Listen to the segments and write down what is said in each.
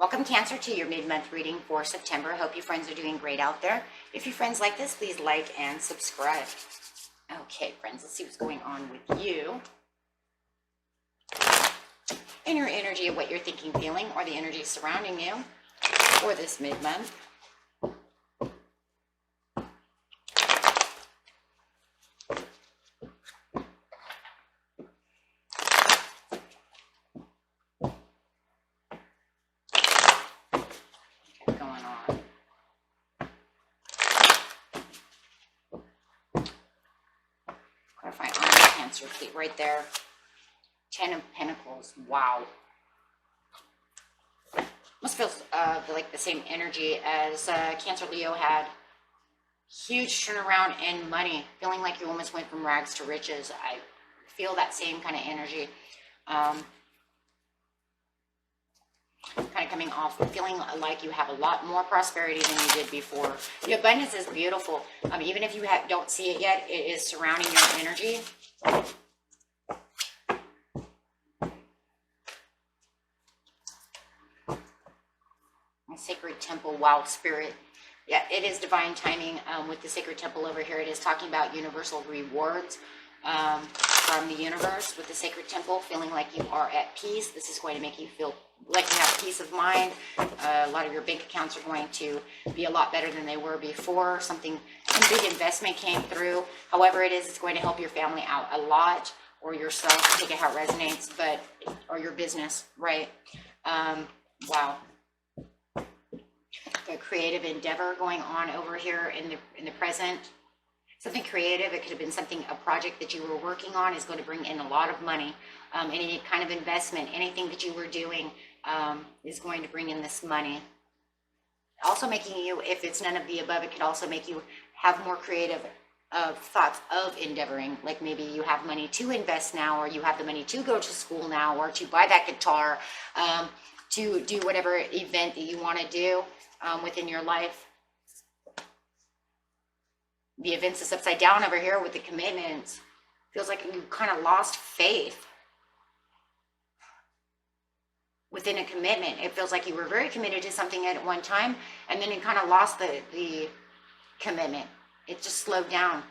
Welcome, Cancer, to your mid-month reading for September. Hope you friends are doing great out there. If you friends like this, please like and subscribe. Okay, friends, let's see what's going on with you. And your energy of what you're thinking, feeling, or the energy surrounding you for this mid-month. Right there, 10 of Pentacles. Wow. Must feel like the same energy as Cancer Leo had. Huge turnaround in money. Feeling like you almost went from rags to riches. I feel that same kind of energy. Kind of coming off, feeling like you have a lot more prosperity than you did before. The abundance is beautiful. Even if you don't see it yet, it is surrounding your energy. Sacred temple, wow, spirit. Yeah, it is divine timing with the sacred temple over here. It is talking about universal rewards from the universe with the sacred temple, feeling like you are at peace. This is going to make you feel like you have peace of mind. A lot of your bank accounts are going to be a lot better than they were before. Some big investment came through. However it is, it's going to help your family out a lot, or yourself, take it how it resonates, or your business, right? Wow. A creative endeavor going on over here in the present. Something creative. It could have been a project that you were working on is going to bring in a lot of money. Any kind of investment, anything that you were doing is going to bring in this money. Also making you, if it's none of the above, it could also make you have more creative thoughts of endeavoring. Like maybe you have money to invest now, or you have the money to go to school now, or to buy that guitar, to do whatever event that you want to do within your life. The events is upside down over here with the commitments. Feels like you kind of lost faith within a commitment. It feels like you were very committed to something at one time, and then you kind of lost the commitment. It just slowed down.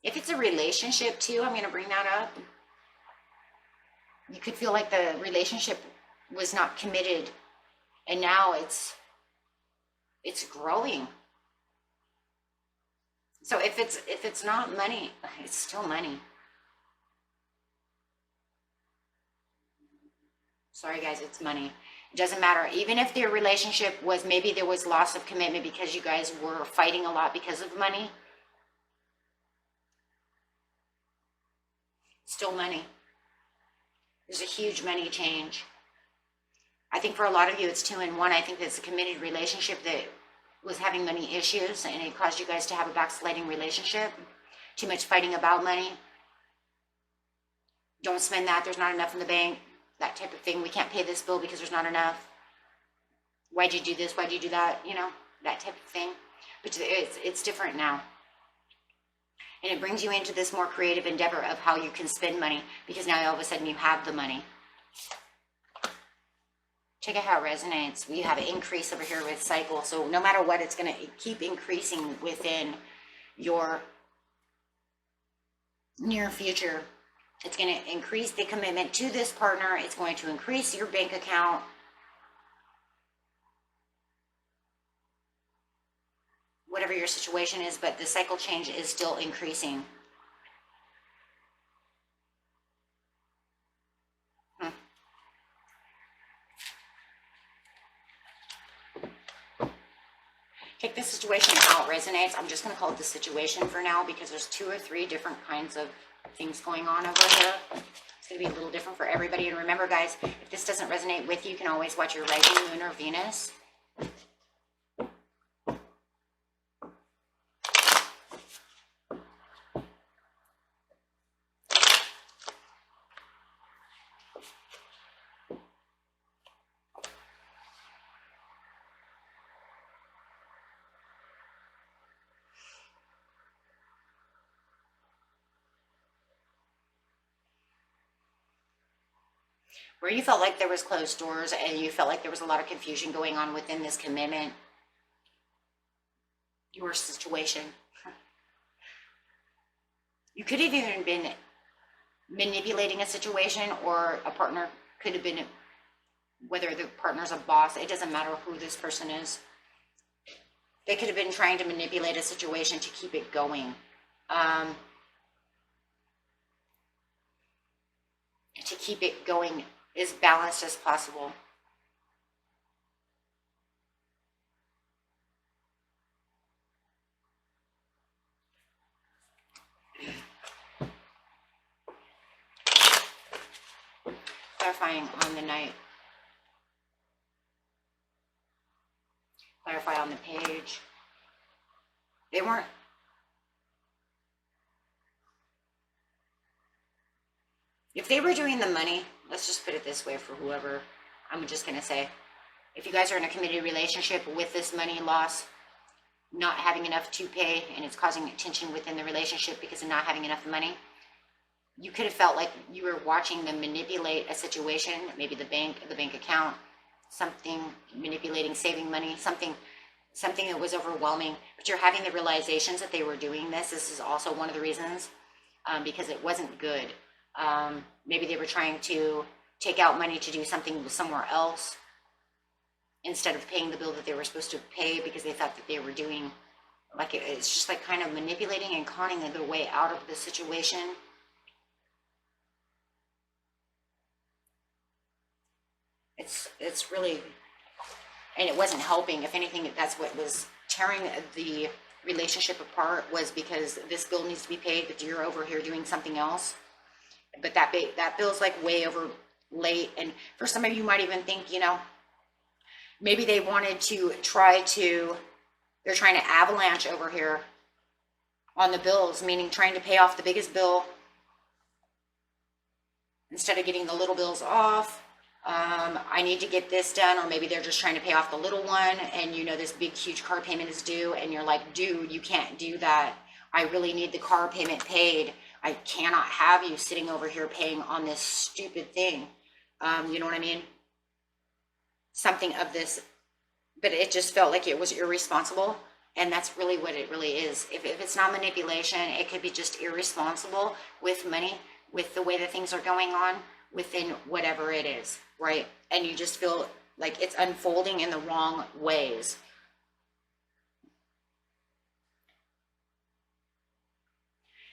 If it's a relationship too, I'm going to bring that up. You could feel like the relationship was not committed, and now it's growing. So if it's not money, it's still money. Sorry guys, it's money. It doesn't matter. Even if their relationship was, maybe there was loss of commitment because you guys were fighting a lot because of money. Still money. There's a huge money change. I think for a lot of you, it's 2 in 1. I think it's a committed relationship that was having money issues, and it caused you guys to have a backsliding relationship. Too much fighting about money. Don't spend that. There's not enough in the bank. That type of thing. We can't pay this bill because there's not enough. Why'd you do this? Why'd you do that? You know, that type of thing. But it's different now. And it brings you into this more creative endeavor of how you can spend money, because now all of a sudden you have the money. Check out how it resonates. We have an increase over here with cycle. So no matter what, it's going to keep increasing within your near future. It's going to increase the commitment to this partner. It's going to increase your bank account. Whatever your situation is, but the cycle change is still increasing. Take this situation how it resonates. I'm just going to call it the situation for now, because there's 2 or 3 different kinds of things going on over here. It's going to be a little different for everybody. And remember, guys, if this doesn't resonate with you, you can always watch your rising, moon, or Venus. where you felt like there was closed doors and you felt like there was a lot of confusion going on within this commitment, your situation. You could have even been manipulating a situation, or a partner could have been, whether the partner's a boss, it doesn't matter who this person is. They could have been trying to manipulate a situation to keep it going. To keep it going as balanced as possible. Clarifying on the night. Clarify on the page. They weren't. If they were doing the money, let's just put it this way for whoever, I'm just going to say, if you guys are in a committed relationship with this money loss, not having enough to pay, and it's causing tension within the relationship because of not having enough money, you could have felt like you were watching them manipulate a situation, maybe the bank account, something, manipulating, saving money, something that was overwhelming, but you're having the realizations that they were doing this. This is also one of the reasons, because it wasn't good. Maybe they were trying to take out money to do something somewhere else instead of paying the bill that they were supposed to pay, because they thought that they were doing, like, it's just like kind of manipulating and conning their way out of the situation. It's really, and it wasn't helping. If anything, that's what was tearing the relationship apart, was because this bill needs to be paid, but you're over here doing something else. But that bill's like way over late. And for some of you might even think, you know, maybe they wanted to they're trying to avalanche over here on the bills, meaning trying to pay off the biggest bill instead of getting the little bills off. I need to get this done, or maybe they're just trying to pay off the little one, and you know this big huge car payment is due, and you're like, dude, you can't do that. I really need the car payment paid. I cannot have you sitting over here paying on this stupid thing. You know what I mean? Something of this, but it just felt like it was irresponsible, and that's really what it really is. If it's not manipulation, it could be just irresponsible with money, with the way that things are going on within whatever it is, right? And you just feel like it's unfolding in the wrong ways.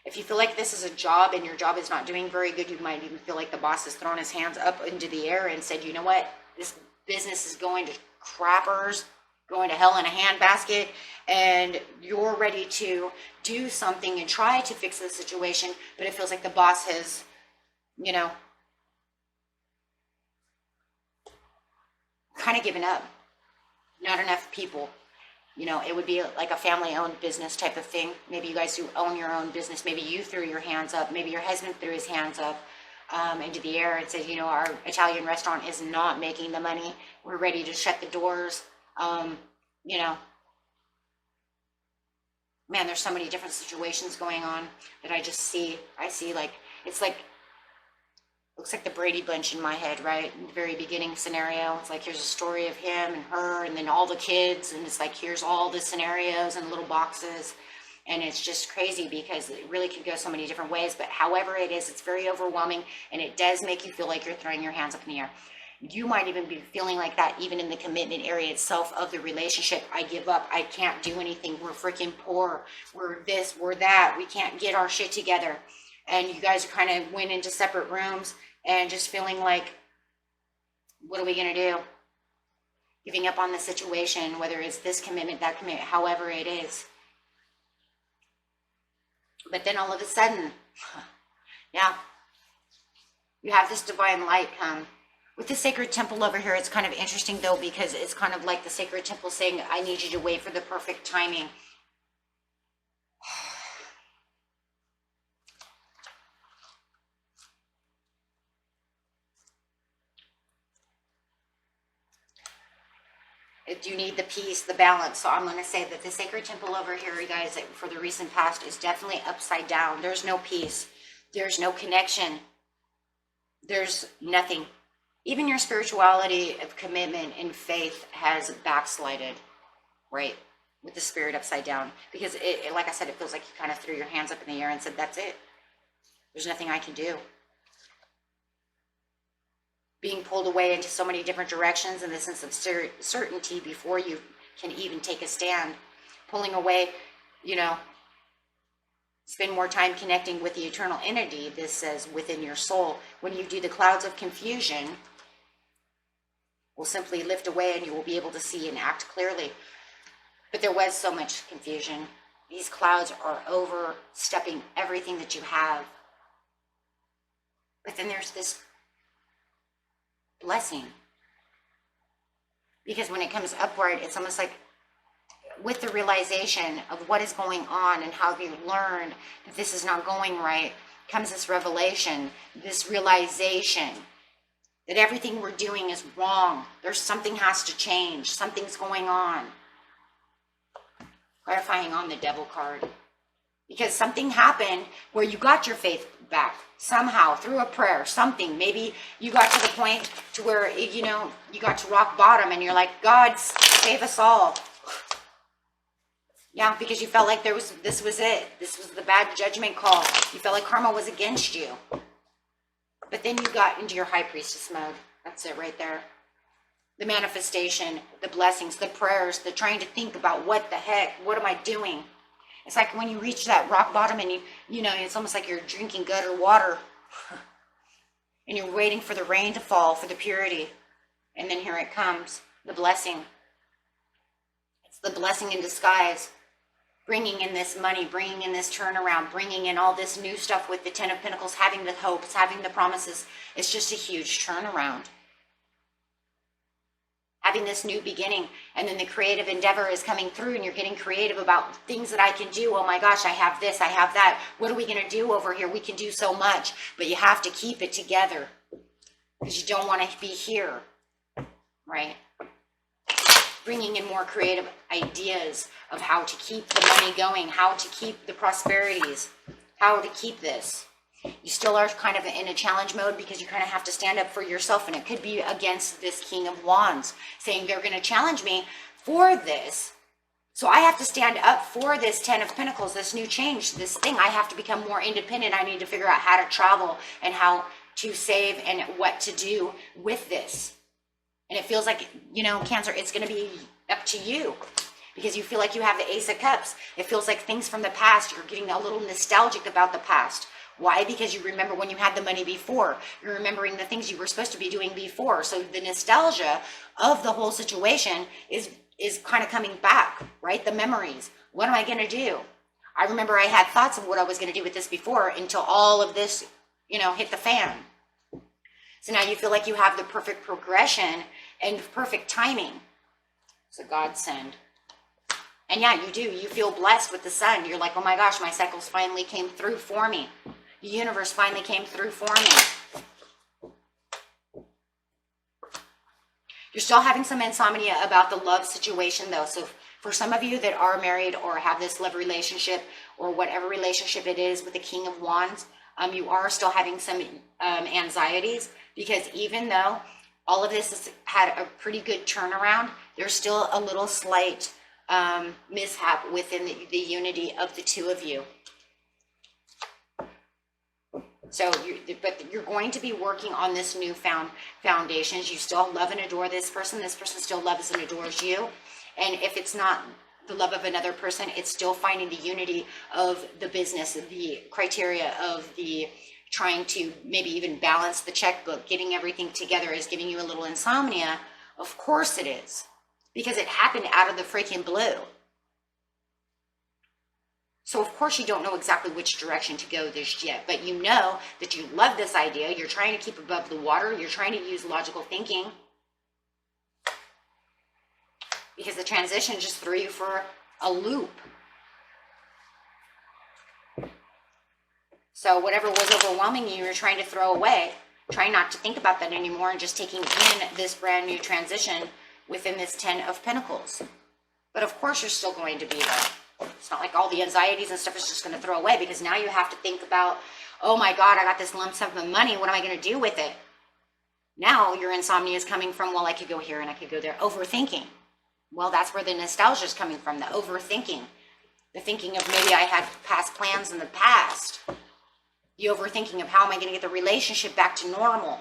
If you feel like this is a job and your job is not doing very good, you might even feel like the boss has thrown his hands up into the air and said, you know what, this business is going to crappers, going to hell in a handbasket, and you're ready to do something and try to fix the situation, but it feels like the boss has, you know, kind of given up. Not enough people. You know, it would be like a family-owned business type of thing. Maybe you guys do own your own business. Maybe you threw your hands up. Maybe your husband threw his hands up into the air and said, you know, our Italian restaurant is not making the money. We're ready to shut the doors. You know, man, there's so many different situations going on that I just see. I see, like, it's like, looks like the Brady Bunch in my head, right? In the very beginning scenario, it's like, here's a story of him and her and then all the kids, and it's like, here's all the scenarios and little boxes, and it's just crazy because it really could go so many different ways. But however it is, it's very overwhelming, and it does make you feel like you're throwing your hands up in the air. You might even be feeling like that even in the commitment area itself of the relationship. I give up. I can't do anything. We're freaking poor. We're this, we're that. We can't get our shit together. And you guys kind of went into separate rooms and just feeling like, what are we going to do? Giving up on the situation, whether it's this commitment, that commitment, however it is. But then all of a sudden, yeah, you have this divine light come. With the sacred temple over here, it's kind of interesting though, because it's kind of like the sacred temple saying, I need you to wait for the perfect timing. You need the peace, the balance. So I'm going to say that the sacred temple over here, you guys, for the recent past is definitely upside down. There's no peace. There's no connection. There's nothing. Even your spirituality of commitment and faith has backslided, right? With the spirit upside down. Because it, like I said, it feels like you kind of threw your hands up in the air and said, that's it. There's nothing I can do. Being pulled away into so many different directions and the sense of certainty before you can even take a stand. Pulling away, you know, spend more time connecting with the eternal entity, this says, within your soul. When you do, the clouds of confusion will simply lift away and you will be able to see and act clearly. But there was so much confusion. These clouds are overstepping everything that you have. But then there's this blessing. Because when it comes upward, it's almost like with the realization of what is going on and how you learned that this is not going right, comes this revelation, this realization that everything we're doing is wrong. There's something has to change. Something's going on. Clarifying on the devil card. Because something happened where you got your faith back somehow through a prayer, something. Maybe you got to the point to where, you know, you got to rock bottom and you're like, God, save us all. Yeah, because you felt like this was it. This was the bad judgment call. You felt like karma was against you. But then you got into your high priestess mode. That's it right there. The manifestation, the blessings, the prayers, the trying to think about what the heck, what am I doing? It's like when you reach that rock bottom and you know, it's almost like you're drinking gutter water. And you're waiting for the rain to fall, for the purity. And then here it comes, the blessing. It's the blessing in disguise. Bringing in this money, bringing in this turnaround, bringing in all this new stuff with the Ten of Pentacles, having the hopes, having the promises. It's just a huge turnaround. Having this new beginning, and then the creative endeavor is coming through and you're getting creative about things that I can do. Oh my gosh, I have this, I have that. What are we going to do over here? We can do so much, but you have to keep it together because you don't want to be here, right? Bringing in more creative ideas of how to keep the money going, how to keep the prosperities, how to keep this. You still are kind of in a challenge mode because you kind of have to stand up for yourself, and it could be against this King of Wands saying they're going to challenge me for this. So I have to stand up for this Ten of Pentacles, this new change, this thing. I have to become more independent. I need to figure out how to travel and how to save and what to do with this. And it feels like, you know, Cancer, it's going to be up to you because you feel like you have the Ace of Cups. It feels like things from the past, you're getting a little nostalgic about the past. Why? Because you remember when you had the money before. You're remembering the things you were supposed to be doing before. So the nostalgia of the whole situation is kind of coming back, right? The memories. What am I going to do? I remember I had thoughts of what I was going to do with this before until all of this, you know, hit the fan. So now you feel like you have the perfect progression and perfect timing. It's a godsend. And yeah, you do. You feel blessed with the sun. You're like, oh my gosh, my cycles finally came through for me. The universe finally came through for me. You're still having some insomnia about the love situation though. So for some of you that are married or have this love relationship or whatever relationship it is with the King of Wands, you are still having some anxieties because even though all of this has had a pretty good turnaround, there's still a little slight mishap within the unity of the two of you. So, but you're going to be working on this newfound foundations. You still love and adore this person. This person still loves and adores you. And if it's not the love of another person, it's still finding the unity of the business, the criteria of the trying to maybe even balance the checkbook, getting everything together is giving you a little insomnia. Of course it is, because it happened out of the freaking blue. So of course you don't know exactly which direction to go this yet, but you know that you love this idea. You're trying to keep above the water. You're trying to use logical thinking because the transition just threw you for a loop. So whatever was overwhelming you, you're trying to throw away. Try not to think about that anymore and just taking in this brand new transition within this Ten of Pentacles. But of course you're still going to be there. It's not like all the anxieties and stuff is just going to throw away because now you have to think about, oh my God, I got this lump sum of money. What am I going to do with it? Now your insomnia is coming from, well, I could go here and I could go there. Overthinking. Well, that's where the nostalgia is coming from, the overthinking. The thinking of maybe I had past plans in the past. The overthinking of how am I going to get the relationship back to normal?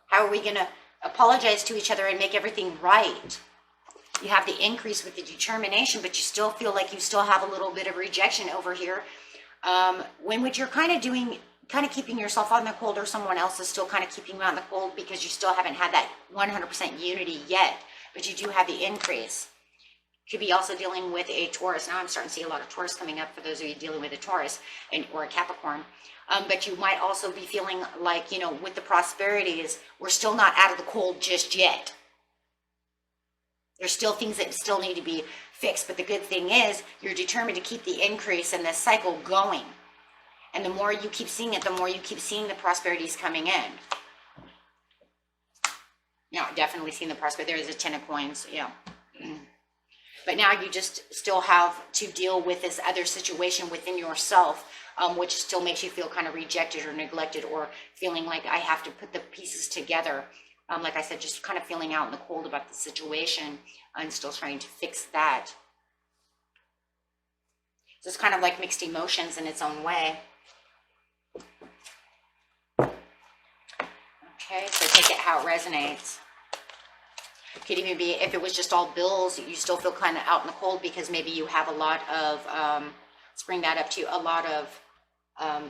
How are we going to apologize to each other and make everything right? You have the increase with the determination, but you still feel like you still have a little bit of rejection over here. When what you're kind of keeping yourself on the cold, or someone else is still kind of keeping you on the cold because you still haven't had that 100% unity yet, but you do have the increase. Could be also dealing with a Taurus. Now I'm starting to see a lot of Taurus coming up for those of you dealing with a Taurus or a Capricorn. But you might also be feeling like, you know, with the prosperities, we're still not out of the cold just yet. There's still things that still need to be fixed. But the good thing is you're determined to keep the increase and the cycle going. And the more you keep seeing it, the more you keep seeing the prosperities coming in. Yeah, definitely seeing the prosperity. There is a 10 of coins, yeah. But now you just still have to deal with this other situation within yourself, which still makes you feel kind of rejected or neglected, or feeling like I have to put the pieces together. Like I said, just kind of feeling out in the cold about the situation and still trying to fix that. So it's kind of like mixed emotions in its own way. Okay, so take it how it resonates. Could even be if it was just all bills, you still feel kind of out in the cold because maybe you have a lot of, let's bring that up to a lot of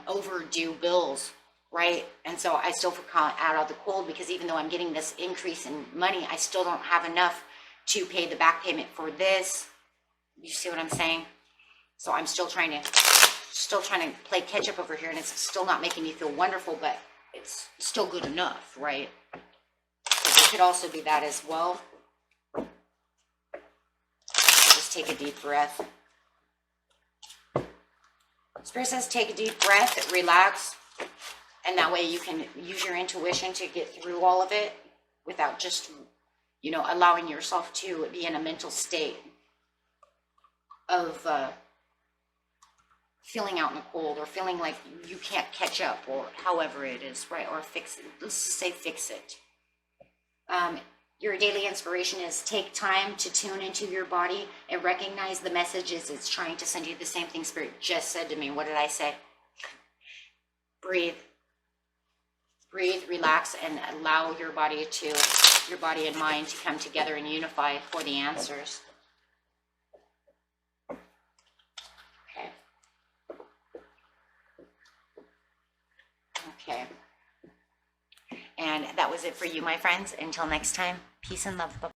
overdue bills, right? And so I still feel kind of out of the cold because even though I'm getting this increase in money, I still don't have enough to pay the back payment for this. You see what I'm saying? So I'm still trying to play catch up over here, and it's still not making me feel wonderful, but it's still good enough, right? It could also be that as well. Just take a deep breath. Spirit says take a deep breath, relax, and that way you can use your intuition to get through all of it without just, you know, allowing yourself to be in a mental state of feeling out in the cold, or feeling like you can't catch up, or however it is, right? Or fix it. Let's just say fix it. Your daily inspiration is take time to tune into your body and recognize the messages it's trying to send you. The same thing Spirit just said to me. What did I say? Breathe. Breathe, relax, and allow your body and mind to come together and unify for the answers. Okay. Okay. And that was it for you, my friends. Until next time, peace and love. Bye-bye.